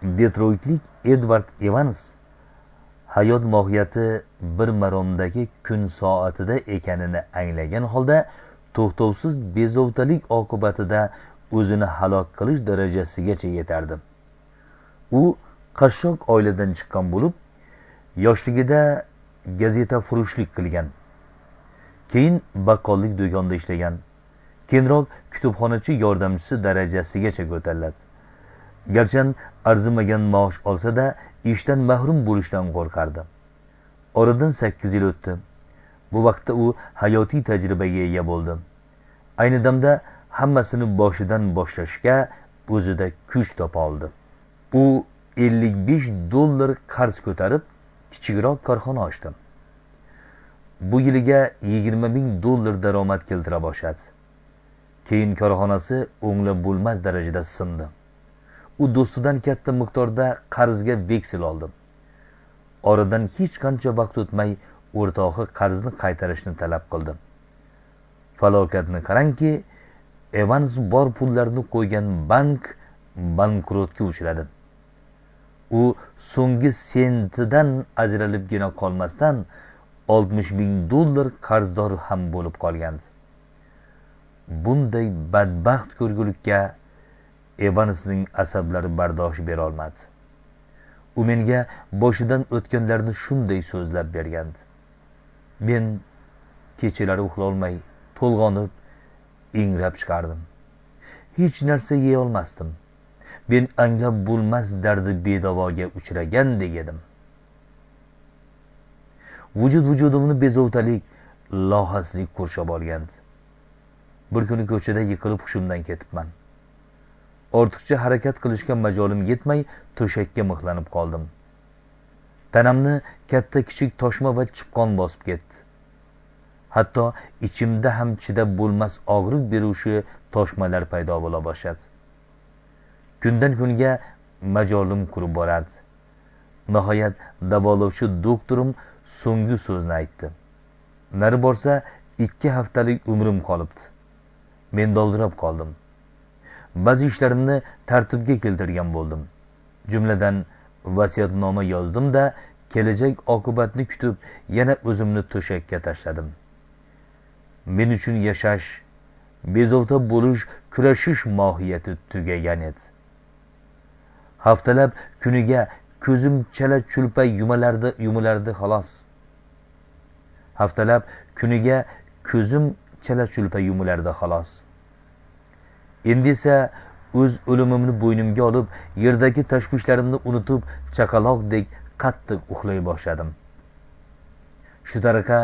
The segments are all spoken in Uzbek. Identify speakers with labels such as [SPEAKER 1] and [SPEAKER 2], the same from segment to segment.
[SPEAKER 1] Detroytlik Edward Evans hayot mohiyati bir maromdagi kun soatida ekanini anglagan holda to'xtovsiz bezovtalik oqibatida o'zini halok qilish darajasigacha yetardi. U qashshoq oiladan chiqqan bo'lib, yoshligida gazeta furushlik qilgan. Keyin baqqollik do'konida ishlagan. Keyinroq kutubxonachi yordamchisi darajasigacha ko'tariladi. Garchi arzimagan maosh olsa-da, ishdan mahrum bo'lishdan qo'rqardi. Oradan 8 yil o'tdi. Bu vaqtda u hayotiy tajribaga ega bo'ldi. Ayni damda hammasini boshidan boshlashga o'zida kuch topa oldi. U $55 qarz ko'tarib, kichikroq korxona ochdi. Bu yiliga $20,000 daromad keltira boshladi. Keyin korxonasi o'nglab bo'lmas darajada sindi. U do'stidan katta miqdorda qarzga veksel oldi. Oradan hech qancha vaqt o'tmay o'rtog'i qarzni qaytarishni talab qildi. Falokatni qarangki, Evans bor pullarni qo'ygan bank bankrotga uchradi. U so'nggi sentidan ajralibgina qolmasdan $60,000 qarzdor ham bo'lib qolgandi. Bunday badbaxt ko'rgulikka Evansning asablari bardosh bera olmadi. U menga boshidan o'tganlarni shunday so'zlab bergandi. Men kechalari uxlolmay, to'lg'onib, ingrab chiqardim. Hech narsa yeya olmasdim. Men anglab bo'lmas dardi bedavoga uchragandek edim. Vujudimni bezovtalik, lohaslik qurshab olgandi. Bir kuni ko'chada yiqilib hushimdan ketibman. Ortiqcha harakat qilishga majolim yetmay to'shakka mixlanib qoldim. Tanamni katta-kichik toshma va chipqon bosib ketdi. Hatto ichimda ham chidab bo'lmas og'riq beruvchi toshmalar paydo bo'la boshladi. Kundan kunga majolim qurib borardi. Nihoyat davolovchi doktorim so'nggi so'zni aytdi. Nari borsa 2 haftalik umrim qolibdi. Men dovdirab qoldim. Ba'zi ishlarimni tartibga keltirgan bo'ldim. Jumladan vasiyatnoma yozdim-da, kelajak oqibatni kutib, yana o'zimni to'shakka tashladim. Men uchun yashash, bezovta bo'lish, kurashish mohiyati tugagan edi. Haftalab kuniga ko'zim chala chulpa yumalardi xolos. Haftalab kuniga ko'zim chala chulpa yumalardi xolos. Endi esa o'z o'limimni bo'ynimga olib, yerdagi tashvishlarimni unutib, chaqaloqdek qattiq uxlay boshladim. Shu tariqa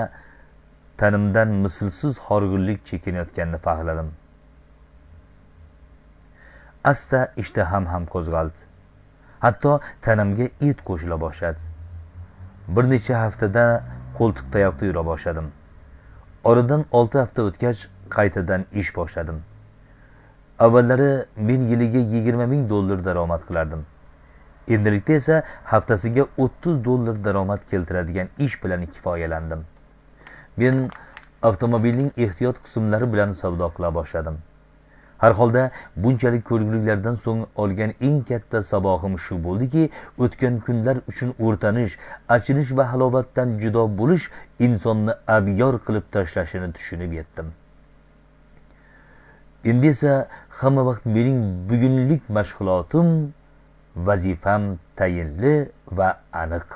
[SPEAKER 1] tanimdan mislsiz horg'inlik chekinayotganini fahmladim. Asta ishtaham ham qo'zg'aldi. Hatto tanamga et qo'shila boshladi. Bir necha haftada qo'ltiq tayoqda yura boshladim. Oradan 6 hafta o'tgach qaytadan ish boshladim. Avvallari men yiliga $20,000 daromad qilardim. Endilikda esa haftasiga $30 daromad keltiradigan ish bilan kifoyalandim. Men avtomobilning ehtiyot qismlari bilan savdo qila boshladim. Har holda bunchalik ko'rguliklardan so'ng olgan eng katta saboqim shu bo'ldiki, o'tgan kunlar uchun o'rtanish, achinish va halovatdan judo bo'lish insonni abyor qilib tashlashini tushunib yetdim. Endi esa hamma vaqt mening bugunlik mashg'ulotim, vazifam tayinli va aniq.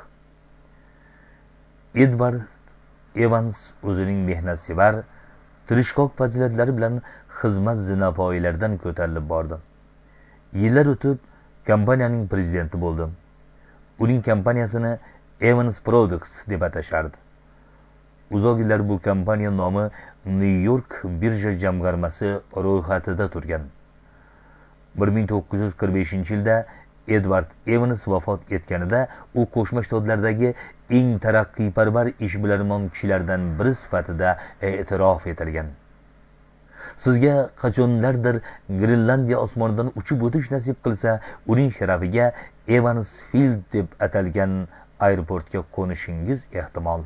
[SPEAKER 1] Edward Evans o'zining mehnatsevar, tirishqoq fazilatlari bilan xizmat zinapoyilaridan ko'tarilib bordi. Yillar o'tib kompaniyaning prezidenti bo'ldi. Uning kompaniyasini Evans Products deb atashardi. Uzoq yillar bu kompaniya nomi New York birja jamg'armasi ro'yxatida turgan. 1945-yilda Edward Evans vafot etganida u Qo'shma Shtatlardagi eng taraqqiyparvar ishbilarmon kishilardan biri sifatida e'tirof etilgan. Sizga qachonlardir Grenlandiya osmonidan uchib o'tish nasib qilsa, uning sharafiga Evans Field deb atalgan aeroportga qo'nishingiz ehtimol.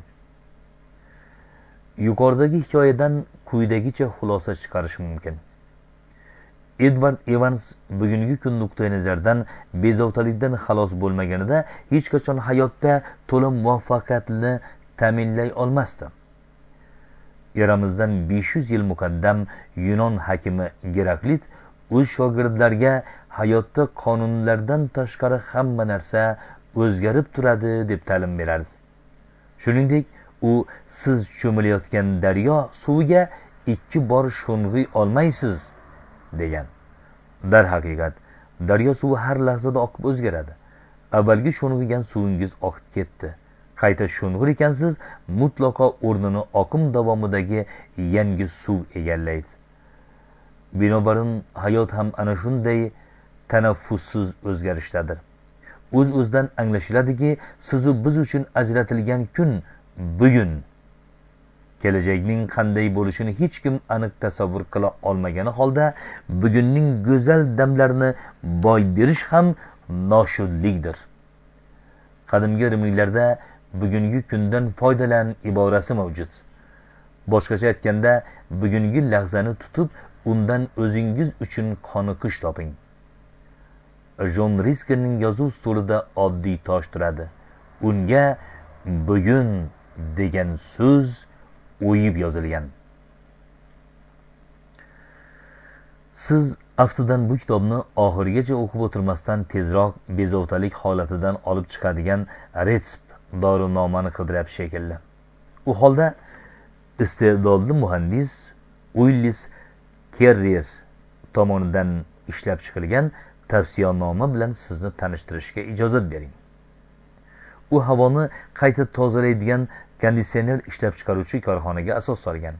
[SPEAKER 1] Yuqoridagi hikoyadan quyidagicha xulosa chiqarish mumkin. Edward Evans bugungi kun nuqtai nazaridan bezovtalikdan xalos bo'lmaganida hech qachon hayotda to'liq muvaffaqiyatni ta'minlay olmasdi. Eramizdan 500 yil muqaddam Yunon hakimi Geraklit o'z shogirdlariga hayotda qonunlardan tashqari hamma narsa o'zgarib turadi deb ta'lim berardi. Shuningdek, u siz cho'milayotgan daryo suviga 2 bor sho'ng'iy olmaysiz degan. Darhaqiqat, daryo suvi har lahzada oqib o'zgaradi. Avvalgi sho'ng'igan suvingiz oqib ketdi. Qayta sho'ng'ir ekansiz, mutlaqo o'rnini oqim davomidagi yangi suv egallaydi. Binobarin hayot ham ana shunday tanaffussiz o'zgarishdadir. O'z-o'zidan anglashiladiki, siz biz uchun ajratilgan kun bugun. Kelajakning qanday bo'lishini hech kim aniq tasavvur qila olmagani holda, bugunning go'zal damlarini boy berish ham noshudlikdir. Qadimgi rimliklarda bugungi kundan foydalan iborasi mavjud. Boshqacha aytganda, bugungi lahzani tutib, undan o'zingiz uchun qoniqish toping. Jon Riskerning yozuv stolida oddiy tosh turadi. Unga bugun degan so'z o'yib yozilgan. Siz aftidan bu kitobni oxirigacha o'qib o'tirmasdan tezroq bezovtalik holatidan olib chiqadigan retsept dorinomani qidiryapsiz shekilli. U holda iste'dodli muhandis Willis Carrier tomonidan ishlab chiqilgan tavsiyanoma bilan sizni tanishtirishga ijozat bering. U havoni qayta tozalaydigan konditsioner ishlab chiqaruvchi korxonaga asos solgan.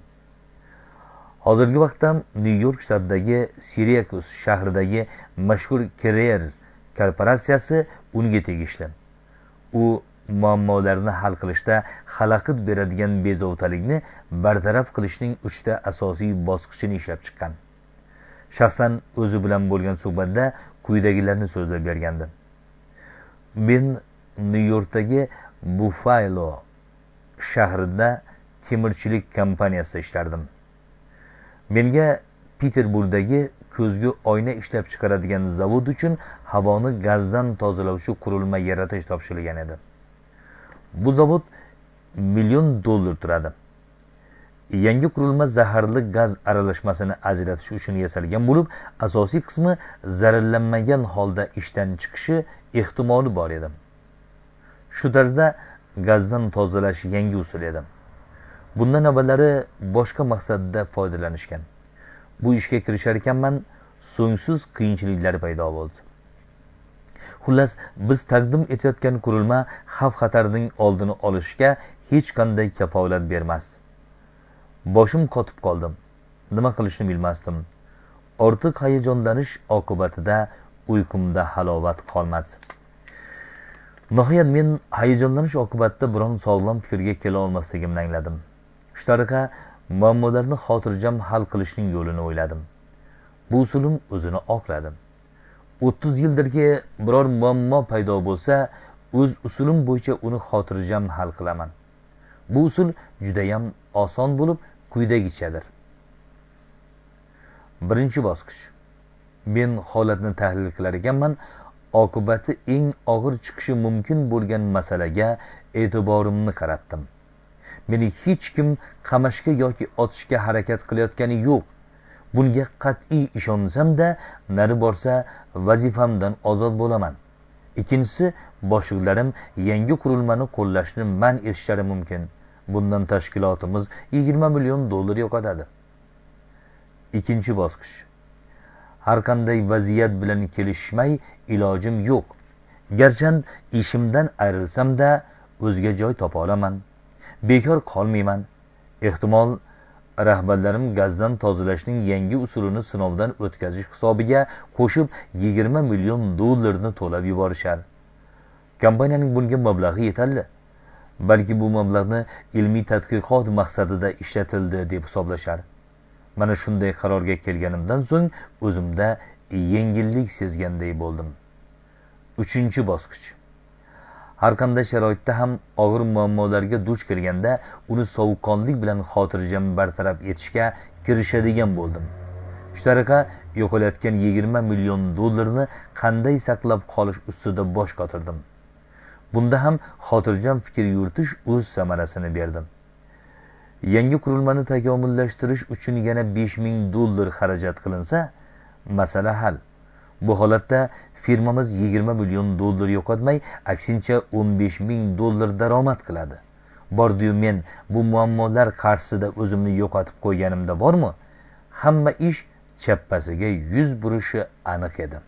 [SPEAKER 1] Hozirgi vaqtda New York shtatidagi Syracuse shahridagi mashhur Carrier korporatsiyasi unga tegishli. U muammolarni hal qilishda xalaqit beradigan bezovtalikni bartaraf qilishning 3 ta asosiy bosqichini ishlab chiqqan. Shaxsan o'zi bilan bo'lgan suhbatda quyidagilarni so'zlab bergandi. Men New Yorkdagi Buffalo shahrida temirchilik kompaniyasida ishlardim. Menga Peterburgdagi ko'zgu oyna ishlab chiqaradigan zavod uchun havoni gazdan tozalovchi qurilma yaratish topshirilgan edi. Bu zavod $1 million turadi. Yangi qurilma zaharli gaz aralashmasini ajratish uchun yasalgan bo'lib, asosiy qismi zararlanmagan holda ishdan chiqishi ehtimoli bor edi. Shu tarzda gazdan tozalash yangi usul edi. Bundan avvallari boshqa maqsadda foydalanishgan. Bu ishga kirishar ekanman, so'ngsiz qiyinchiliklar paydo bo'ldi. Xullas, biz taqdim etayotgan qurilma xavf-xatarning oldini olishga hech qanday kafolat bermasdi. Boshim qotib qoldim. Nima qilishni bilmasdim. Ortiq hayajonlanish oqibatida uyqumda halovat qolmadi. Nihoyat men hayajonlanish oqibatida biron sog'lom fikrga kela olmasligimni angladim. Shu tariqa muammolarni xotirjam hal qilishning yo'lini o'yladim. Bu usulim o'zini oqladi. 30 yildirki biror muammo paydo bo'lsa, o'z usulim bo'yicha uni xotirjam hal qilaman. Bu usul juda ham oson bo'lib, quyidagichadir. Birinchi bosqich. Men holatni tahlil qilar ekanman, oqibati eng og'ir chiqishi mumkin bo'lgan masalaga e'tiborimni qaratdim. Meni hech kim qamashga yoki otishga harakat qilayotgani yo'q. Bunga qat'iy ishonsam-da, nari borsa vazifamdan ozod bo'laman. Ikkinchisi, boshliqlarim yangi qurilmani qo'llashni man etishlari mumkin. Bundan tashkilotimiz $20 million yo'qotadi. Ikkinchi bosqich. Har qanday vaziyat bilan kelishmay ilojim yo'q. Garchi ishimdan ayrilsam-da, o'zga joy topa olaman. Bekor qolmayman. Ehtimol rahbarlarim gazdan tozalashning yangi usulini sinovdan o'tkazish hisobiga qo'shib $20 million to'lab yuborishar. Kompaniyaning bunga mablag'i yetarli. Balki bu mablag'ni ilmiy tadqiqot maqsadida ishlatildi deb hisoblashar. Mana shunday qarorga kelganimdan so'ng o'zimda yengillik sezganday bo'ldim. Uchinchi bosqich. Har qanday sharoitda ham og'ir muammolarga duch kelganda uni sovuqqonlik bilan xotirjam bartaraf etishga kirishadigan bo'ldim. Shu tariqa yo'qolayotgan 20 million dollarni qanday saqlab qolish ustida bosh qotirdim. Bunda ham xotirjam fikr yuritish o'z samarasini berdi. Yangi qurilmani takomillashtirish uchun yana 5000 dollar xarajat qilinsa, masala hal. Bu holatda firmamiz 20 million dollar yo'qotmay, aksincha 15000 dollar daromad qiladi. Bordi-yu men bu muammolar qarshisida o'zimni yo'qotib qo'yganimda bormi? Hamma ish chappasiga yuz burishi aniq edi.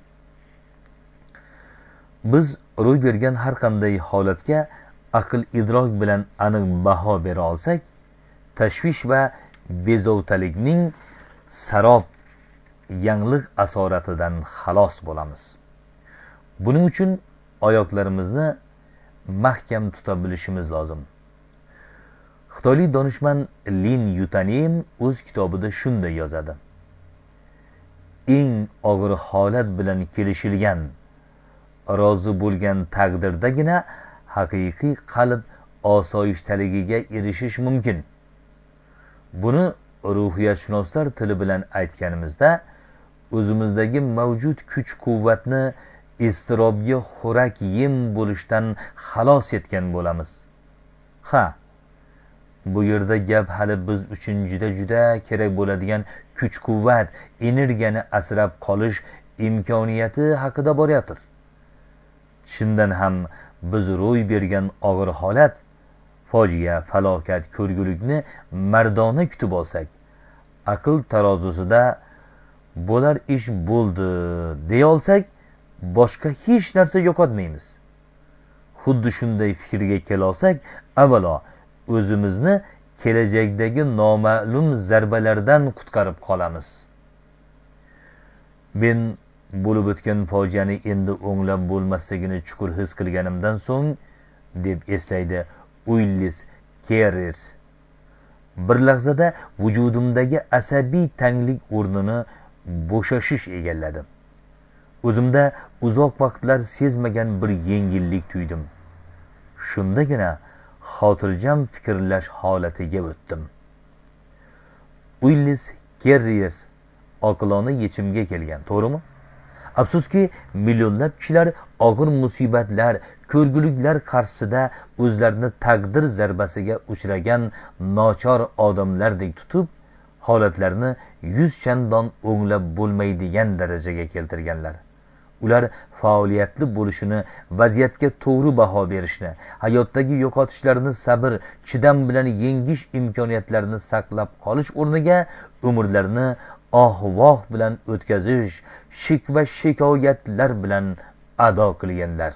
[SPEAKER 1] Biz ro'y bergan har qanday holatga aql idrok bilan aniq baho bera olsak, tashvish va bezovtalikning sarob yangliq asoratidan xalos bo'lamiz. Buning uchun oyoqlarimizni mahkam tuta bilishimiz lozim. Xitoylik donishmand Lin Yutanim o'z kitobida shunday yozadi: eng og'ir holat bilan kelishilgan, rozi bo'lgan taqdirdagina haqiqiy qalb osoyishtaligiga erishish mumkin. Buni ruhiyatshunoslar tili bilan aytganimizda, o'zimizdagi mavjud kuch-quvvatni iztirobga xo'rak yem bo'lishdan xalos etgan bo'lamiz. Bu yerda gap hali biz uchun juda kerak bo'ladigan kuch-quvvat, energiyani asrab qolish imkoniyati haqida borayotir. Shundan ham biz ro'y bergan og'ir holat, fojia, falokat, ko'rgulikni mardona kutib olsak, aql tarozusida bo'lar ish bo'ldi deya olsak, boshqa hech narsa yo'qotmaymiz. Xuddi shunday fikrga kela olsak, avvalo o'zimizni kelajakdagi noma'lum zarbalardan qutqarib qolamiz. Men bo'lib o'tgan fojiani endi o'nglab bo'lmasligini chuqur his qilganimdan so'ng, deb eslaydi Uillis Kerrer, bir lahzada vujudimdagi asabiy tanglik o'rnini bo'shashish egalladi. O'zimda uzoq vaqtlar sezmagan bir yengillik tuydim. Shundagina xotirjam fikrlash holatiga o'tdim. Uillis Kerrer oqilona yechimga kelgan, to'g'rimi? Afsuski, millionlab kishilar og'ir musibatlar, ko'rguliklar qarshisida o'zlarini taqdir zarbasiga uchragan nochor odamlardek tutib, holatlarni 100 chandon o'nglab bo'lmaydigan darajaga keltirganlar. Ular faoliyatli bo'lishini, vaziyatga to'g'ri baho berishni, hayotdagi yo'qotishlarni sabr, chidam bilan yengish imkoniyatlarini saqlab qolish o'rniga umrlarini oh-voh bilan o'tkazish, shik va shikoyatlar bilan ado qilganlar.